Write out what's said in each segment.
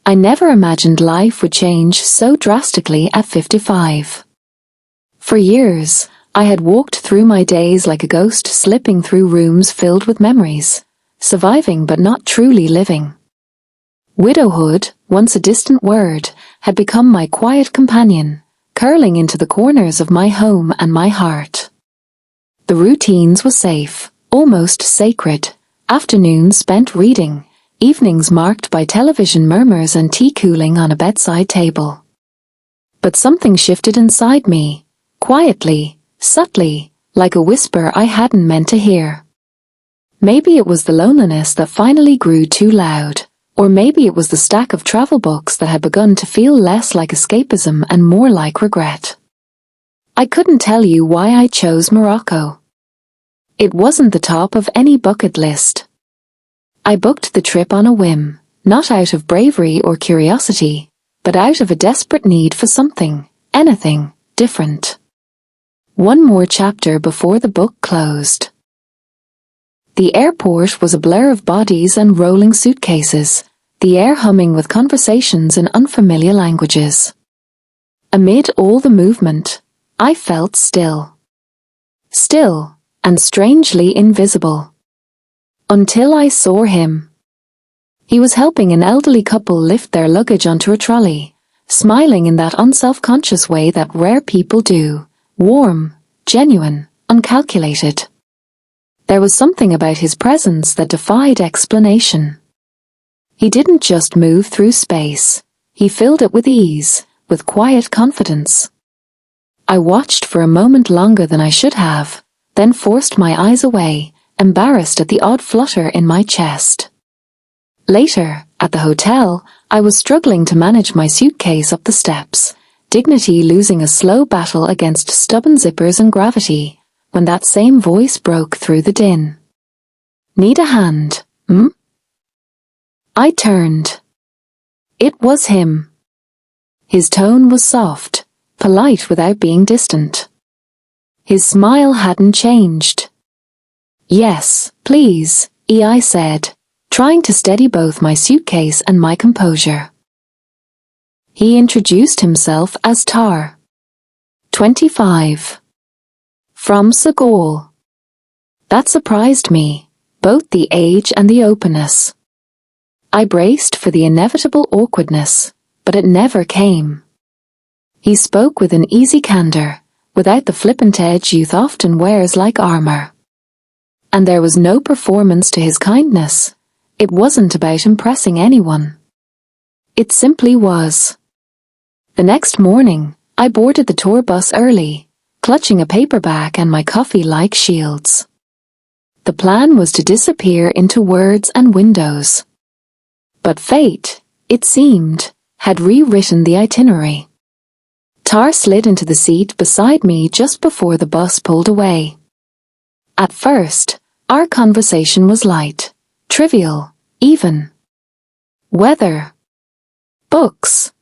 I never imagined life would change so drastically at 55. For years, I had walked through my days like a ghost, slipping through rooms filled with memories, surviving but not truly living. Widowhood, once a distant word, had become my quiet companion, curling into the corners of my home and my heart. The routines were safe, almost sacred, afternoons spent reading, evenings marked by television murmurs and tea cooling on a bedside table. But something shifted inside me, quietly, subtly, like a whisper I hadn't meant to hear. Maybe it was the loneliness that finally grew too loud, or maybe it was the stack of travel books that had begun to feel less like escapism and more like regret. I couldn't tell you why I chose Morocco. It wasn't the top of any bucket list. I booked the trip on a whim, not out of bravery or curiosity, but out of a desperate need for something, anything, different. One more chapter before the book closed. The airport was a blur of bodies and rolling suitcases, the air humming with conversations in unfamiliar languages. Amid all the movement, I felt still. Still, and strangely invisible. Until I saw him. He was helping an elderly couple lift their luggage onto a trolley, smiling in that unself-conscious way that rare people do, warm, genuine, uncalculated. There was something about his presence that defied explanation. He didn't just move through space, he filled it with ease, with quiet confidence. I watched for a moment longer than I should have, then forced my eyes away, embarrassed at the odd flutter in my chest. Later, at the hotel, I was struggling to manage my suitcase up the steps, dignity losing a slow battle against stubborn zippers and gravity, when that same voice broke through the din. "Need a hand, hmm?" I turned. It was him. His tone was soft, polite without being distant. His smile hadn't changed. "Yes, please," I said, trying to steady both my suitcase and my composure. He introduced himself as Tar. 25. From Seoul. That surprised me, both the age and the openness. I braced for the inevitable awkwardness, but it never came. He spoke with an easy candor, without the flippant edge youth often wears like armor. And there was no performance to his kindness. It wasn't about impressing anyone. It simply was. The next morning, I boarded the tour bus early, clutching a paperback and my coffee like shields. The plan was to disappear into words and windows. But fate, it seemed, had rewritten the itinerary. Tar slid into the seat beside me just before the bus pulled away. At first, our conversation was light, trivial, even. Weather. Books.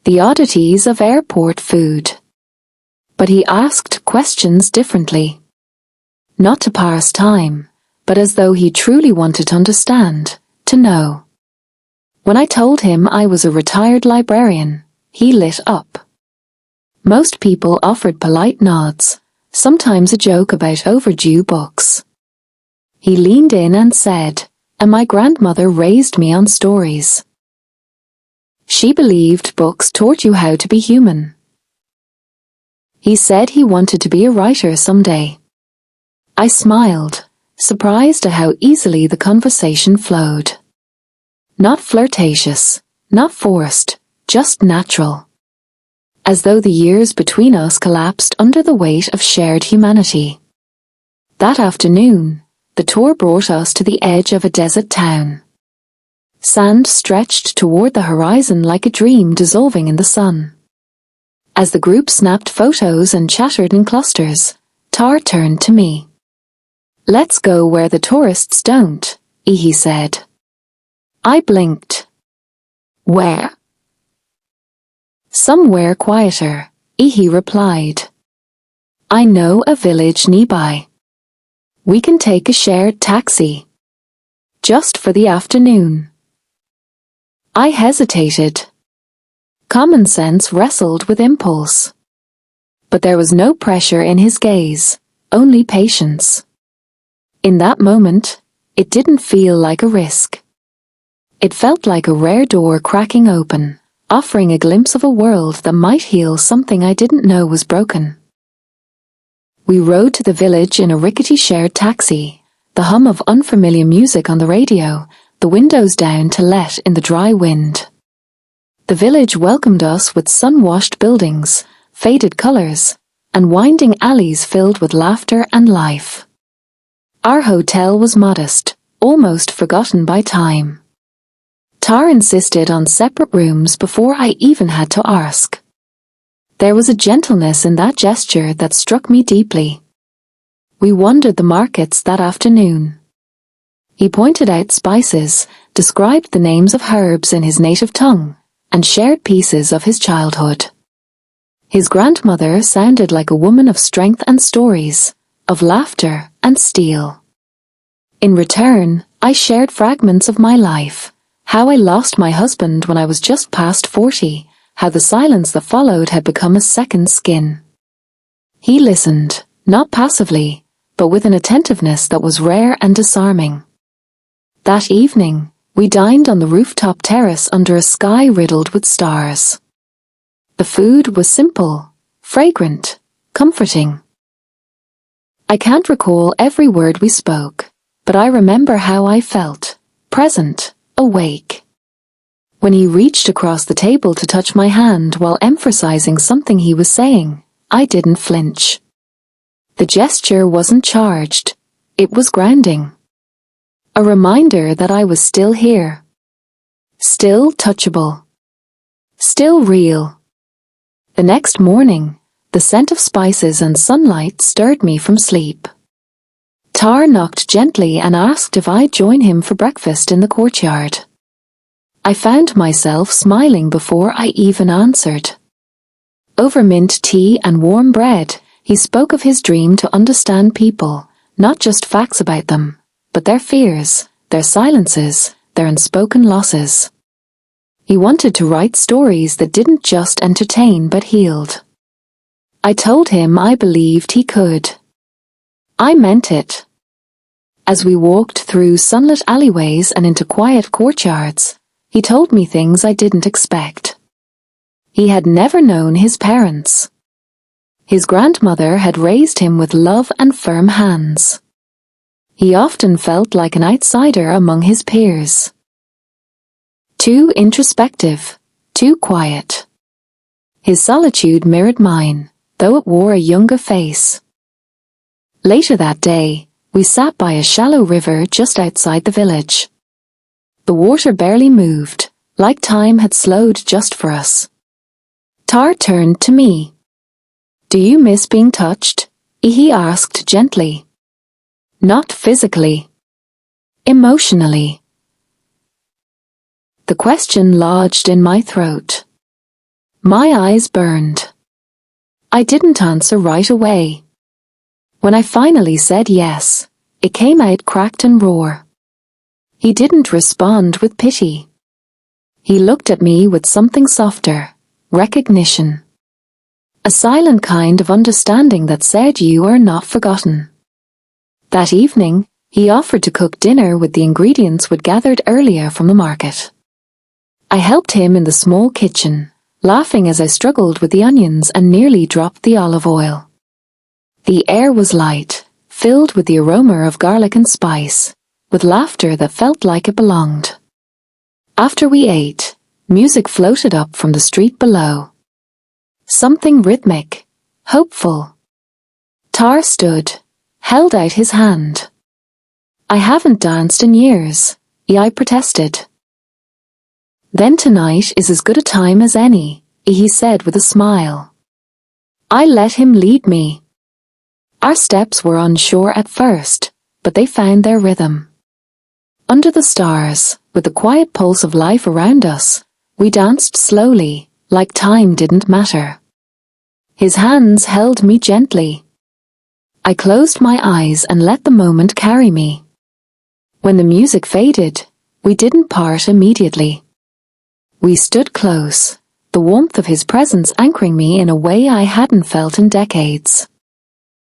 The oddities of airport food. But he asked questions differently. Not to pass time, but as though he truly wanted to understand, to know. When I told him I was a retired librarian, he lit up. Most people offered polite nods, sometimes a joke about overdue books. He leaned in and said, "And my grandmother raised me on stories. She believed books taught you how to be human." He said he wanted to be a writer someday. I smiled, surprised at how easily the conversation flowed. Not flirtatious, not forced, just natural. As though the years between us collapsed under the weight of shared humanity. That afternoon, the tour brought us to the edge of a desert town. Sand stretched toward the horizon like a dream dissolving in the sun. As the group snapped photos and chattered in clusters, Tar turned to me. "Let's go where the tourists don't," he said. I blinked. "Where?" "Somewhere quieter," he replied. "I know a village nearby. We can take a shared taxi. Just for the afternoon." I hesitated. Common sense wrestled with impulse. But there was no pressure in his gaze, only patience. In that moment, it didn't feel like a risk. It felt like a rare door cracking open, offering a glimpse of a world that might heal something I didn't know was broken. We rode to the village in a rickety shared taxi, the hum of unfamiliar music on the radio, the windows down to let in the dry wind. The village welcomed us with sun-washed buildings, faded colors, and winding alleys filled with laughter and life. Our hotel was modest, almost forgotten by time. Tar insisted on separate rooms before I even had to ask. There was a gentleness in that gesture that struck me deeply. We wandered the markets that afternoon. He pointed out spices, described the names of herbs in his native tongue, and shared pieces of his childhood. His grandmother sounded like a woman of strength and stories, of laughter and steel. In return, I shared fragments of my life, how I lost my husband when I was just past 40, how the silence that followed had become a second skin. He listened, not passively, but with an attentiveness that was rare and disarming. That evening, we dined on the rooftop terrace under a sky riddled with stars. The food was simple, fragrant, comforting. I can't recall every word we spoke, but I remember how I felt, present, awake. When he reached across the table to touch my hand while emphasizing something he was saying, I didn't flinch. The gesture wasn't charged, it was grounding. A reminder that I was still here. Still touchable. Still real. The next morning, the scent of spices and sunlight stirred me from sleep. Tar knocked gently and asked if I'd join him for breakfast in the courtyard. I found myself smiling before I even answered. Over mint tea and warm bread, he spoke of his dream to understand people, not just facts about them, but their fears, their silences, their unspoken losses. He wanted to write stories that didn't just entertain but healed. I told him I believed he could. I meant it. As we walked through sunlit alleyways and into quiet courtyards, he told me things I didn't expect. He had never known his parents. His grandmother had raised him with love and firm hands. He often felt like an outsider among his peers. Too introspective, too quiet. His solitude mirrored mine, though it wore a younger face. Later that day, we sat by a shallow river just outside the village. The water barely moved, like time had slowed just for us. Tar turned to me. "Do you miss being touched?" he asked gently. "Not physically. Emotionally." The question lodged in my throat. My eyes burned. I didn't answer right away. When I finally said yes, it came out cracked and raw. He didn't respond with pity. He looked at me with something softer, recognition. A silent kind of understanding that said you are not forgotten. That evening, he offered to cook dinner with the ingredients we'd gathered earlier from the market. I helped him in the small kitchen, laughing as I struggled with the onions and nearly dropped the olive oil. The air was light, filled with the aroma of garlic and spice, with laughter that felt like it belonged. After we ate, music floated up from the street below. Something rhythmic, hopeful. Tar stood, held out his hand. "I haven't danced in years," I protested. "Then tonight is as good a time as any," he said with a smile. I let him lead me. Our steps were unsure at first, but they found their rhythm. Under the stars, with the quiet pulse of life around us, we danced slowly, like time didn't matter. His hands held me gently. I closed my eyes and let the moment carry me. When the music faded, we didn't part immediately. We stood close, the warmth of his presence anchoring me in a way I hadn't felt in decades.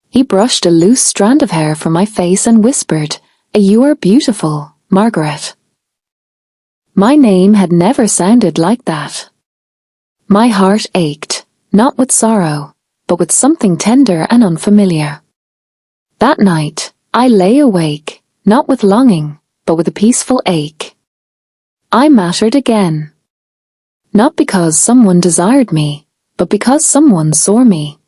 He brushed a loose strand of hair from my face and whispered, "You are beautiful, Margaret." My name had never sounded like that. My heart ached, not with sorrow, but with something tender and unfamiliar. That night, I lay awake, not with longing, but with a peaceful ache. I mattered again. Not because someone desired me, but because someone saw me.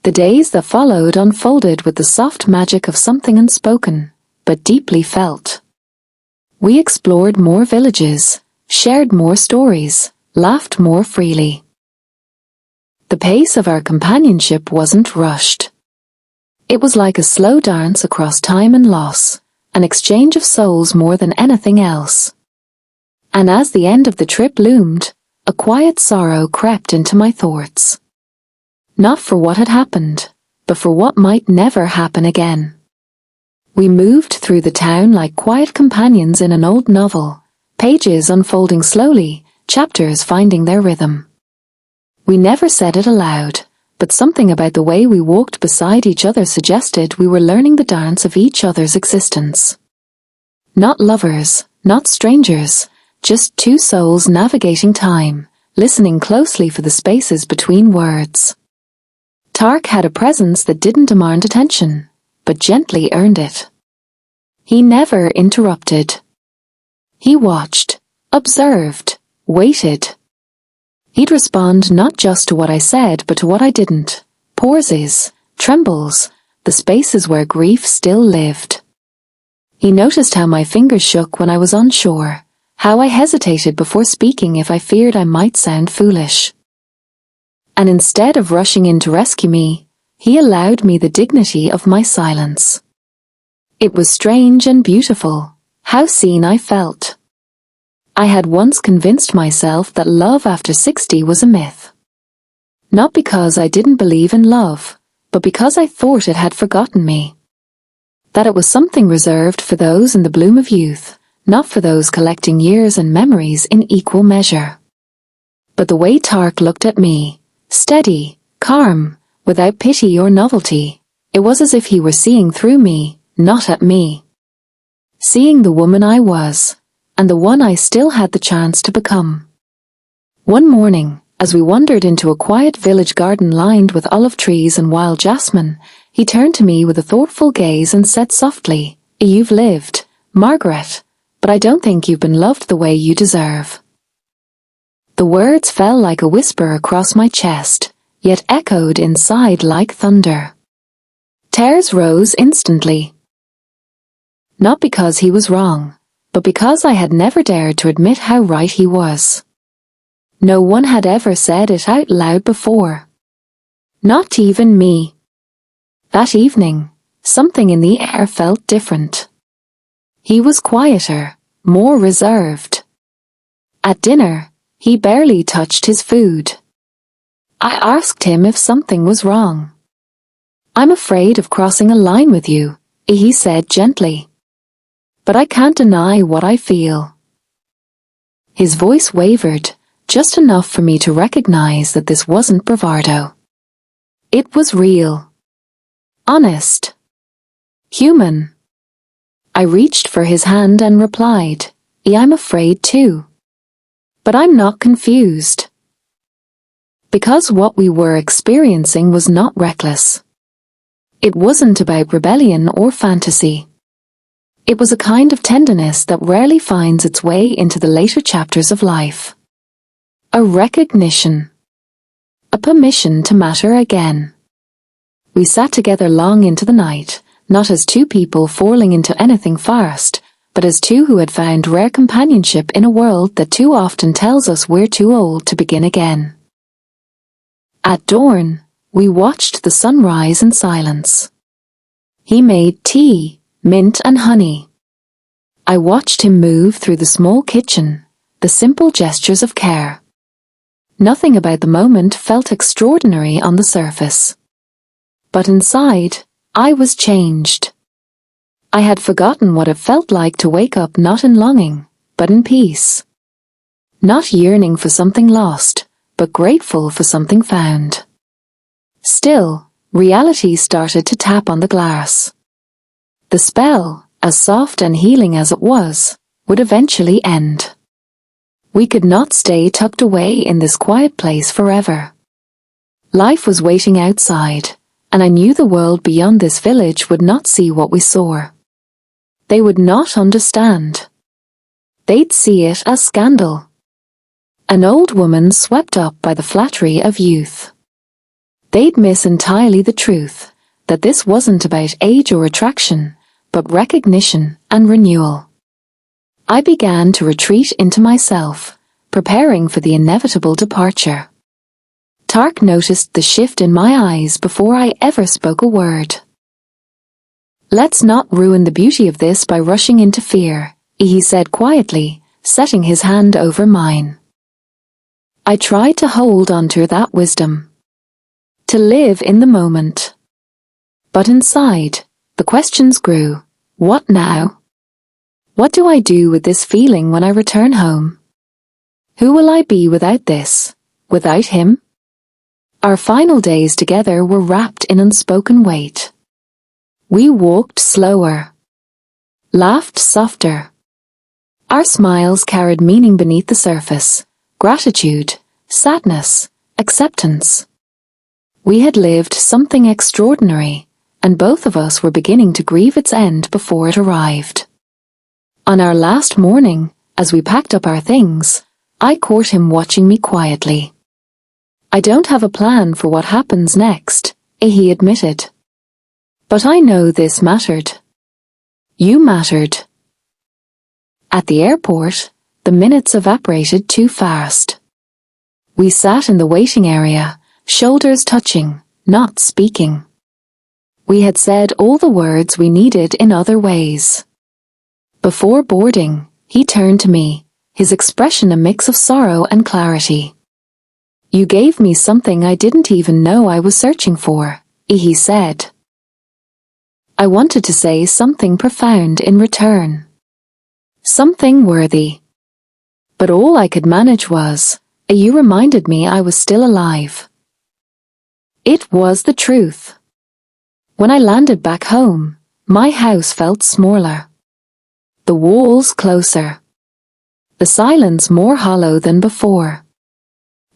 The days that followed unfolded with the soft magic of something unspoken, but deeply felt. We explored more villages, shared more stories, laughed more freely. The pace of our companionship wasn't rushed. It was like a slow dance across time and loss, an exchange of souls more than anything else. And as the end of the trip loomed, a quiet sorrow crept into my thoughts. Not for what had happened, but for what might never happen again. We moved through the town like quiet companions in an old novel, pages unfolding slowly, chapters finding their rhythm. We never said it aloud, but something about the way we walked beside each other suggested we were learning the dance of each other's existence. Not lovers, not strangers, just two souls navigating time, listening closely for the spaces between words. Tark had a presence that didn't demand attention, but gently earned it. He never interrupted. He watched, observed, waited. He'd respond not just to what I said, but to what I didn't. Pauses, trembles, the spaces where grief still lived. He noticed how my fingers shook when I was unsure, how I hesitated before speaking if I feared I might sound foolish. And instead of rushing in to rescue me, he allowed me the dignity of my silence. It was strange and beautiful, how seen I felt. I had once convinced myself that love after 60 was a myth. Not because I didn't believe in love, but because I thought it had forgotten me. That it was something reserved for those in the bloom of youth, not for those collecting years and memories in equal measure. But the way Tark looked at me, steady, calm, without pity or novelty, it was as if he were seeing through me, not at me. Seeing the woman I was, and the one I still had the chance to become. One morning, as we wandered into a quiet village garden lined with olive trees and wild jasmine, he turned to me with a thoughtful gaze and said softly, "You've lived, Margaret, but I don't think you've been loved the way you deserve." The words fell like a whisper across my chest, yet echoed inside like thunder. Tears rose instantly. Not because he was wrong, but because I had never dared to admit how right he was. No one had ever said it out loud before. Not even me. That evening, something in the air felt different. He was quieter, more reserved. At dinner, he barely touched his food. I asked him if something was wrong. "I'm afraid of crossing a line with you," he said gently. "But I can't deny what I feel." His voice wavered, just enough for me to recognize that this wasn't bravado. It was real. Honest. Human. I reached for his hand and replied, "I'm afraid too. But I'm not confused." Because what we were experiencing was not reckless. It wasn't about rebellion or fantasy. It was a kind of tenderness that rarely finds its way into the later chapters of life. A recognition. A permission to matter again. We sat together long into the night, not as two people falling into anything fast, but as two who had found rare companionship in a world that too often tells us we're too old to begin again. At dawn, we watched the sun rise in silence. He made tea, mint and honey. I watched him move through the small kitchen, the simple gestures of care. Nothing about the moment felt extraordinary on the surface. But inside, I was changed. I had forgotten what it felt like to wake up not in longing, but in peace. not yearning for something lost, but grateful for something found. Still, reality started to tap on the glass. The spell, as soft and healing as it was, would eventually end. We could not stay tucked away in this quiet place forever. Life was waiting outside, and I knew the world beyond this village would not see what we saw. They would not understand. They'd see it as scandal. An old woman swept up by the flattery of youth. They'd miss entirely the truth, that this wasn't about age or attraction, but recognition and renewal. I began to retreat into myself, preparing for the inevitable departure. Tark noticed the shift in my eyes before I ever spoke a word. "Let's not ruin the beauty of this by rushing into fear," he said quietly, setting his hand over mine. I tried to hold onto that wisdom. To live in the moment. But inside, the questions grew. What now? What do I do with this feeling when I return home? Who will I be without this, without him? Our final days together were wrapped in unspoken weight. We walked slower, laughed softer. Our smiles carried meaning beneath the surface, gratitude, sadness, acceptance. We had lived something extraordinary, and both of us were beginning to grieve its end before it arrived. On our last morning, as we packed up our things, I caught him watching me quietly. "I don't have a plan for what happens next," he admitted. "But I know this mattered. You mattered." At the airport, the minutes evaporated too fast. We sat in the waiting area, shoulders touching, not speaking. We had said all the words we needed in other ways. Before boarding, he turned to me, his expression a mix of sorrow and clarity. "You gave me something I didn't even know I was searching for," he said. I wanted to say something profound in return. Something worthy. But all I could manage was, "You reminded me I was still alive." It was the truth. When I landed back home, my house felt smaller. The walls closer. The silence more hollow than before.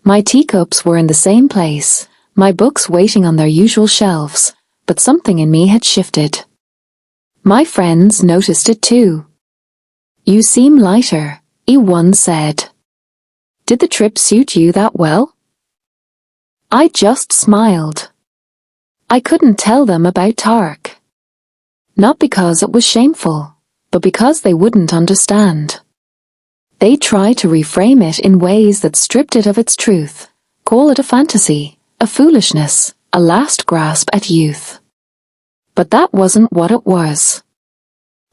My teacups were in the same place, my books waiting on their usual shelves, but something in me had shifted. My friends noticed it too. "You seem lighter," one said. "Did the trip suit you that well?" I just smiled. I couldn't tell them about Tark. Not because it was shameful, but because they wouldn't understand. They tried to reframe it in ways that stripped it of its truth, call it a fantasy, a foolishness, a last grasp at youth. But that wasn't what it was.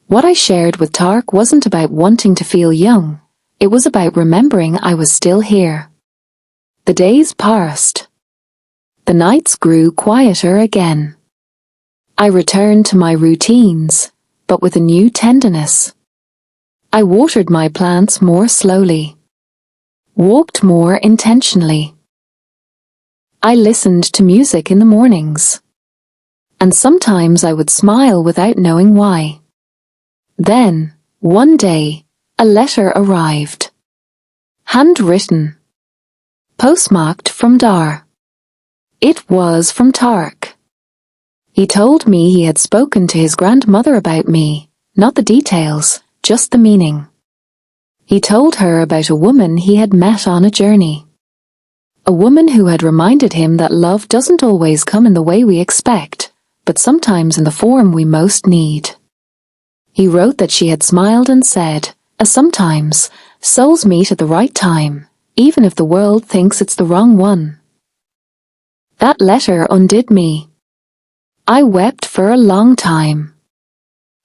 What I shared with Tark wasn't about wanting to feel young, it was about remembering I was still here. The days passed. The nights grew quieter again. I returned to my routines, but with a new tenderness. I watered my plants more slowly. Walked more intentionally. I listened to music in the mornings. And sometimes I would smile without knowing why. Then, one day, a letter arrived. Handwritten. Postmarked from Dar. It was from Tark. He told me he had spoken to his grandmother about me, not the details, just the meaning. He told her about a woman he had met on a journey. A woman who had reminded him that love doesn't always come in the way we expect, but sometimes in the form we most need. He wrote that she had smiled and said, as sometimes, souls meet at the right time, even if the world thinks it's the wrong one. That letter undid me. I wept for a long time.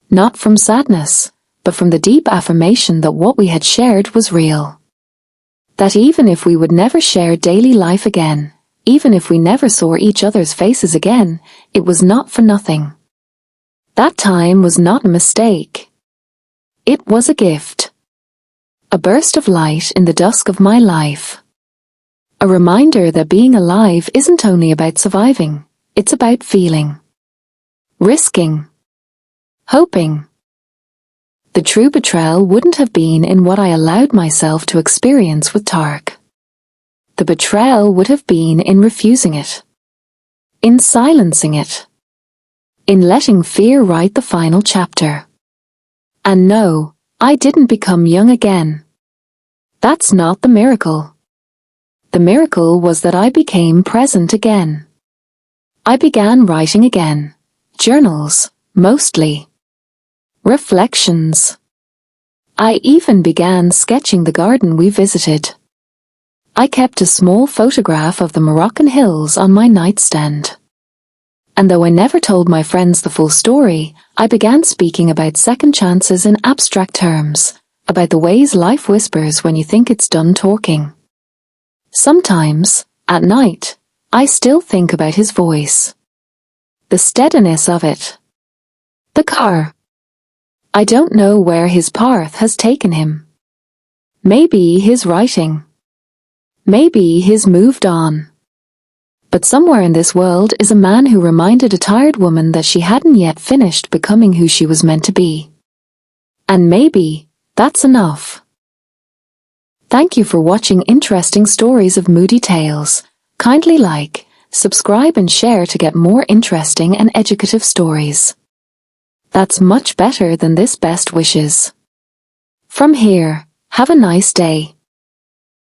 Not from sadness, but from the deep affirmation that what we had shared was real. That even if we would never share daily life again, even if we never saw each other's faces again, it was not for nothing. That time was not a mistake. It was a gift. A burst of light in the dusk of my life. A reminder that being alive isn't only about surviving, it's about feeling, risking, hoping. The true betrayal wouldn't have been in what I allowed myself to experience with Tarek. The betrayal would have been in refusing it, in silencing it, in letting fear write the final chapter. And no, I didn't become young again. That's not the miracle. The miracle was that I became present again. I began writing again. Journals, mostly. Reflections. I even began sketching the garden we visited. I kept a small photograph of the Moroccan hills on my nightstand. And though I never told my friends the full story, I began speaking about second chances in abstract terms, about the ways life whispers when you think it's done talking. Sometimes, at night, I still think about his voice. The steadiness of it. The car. I don't know where his path has taken him. Maybe he's writing. Maybe he's moved on. But somewhere in this world is a man who reminded a tired woman that she hadn't yet finished becoming who she was meant to be. And maybe that's enough. Thank you for watching interesting stories of Moody Tales. Kindly like, subscribe and share to get more interesting and educative stories. That's much better than this best wishes. From here, have a nice day.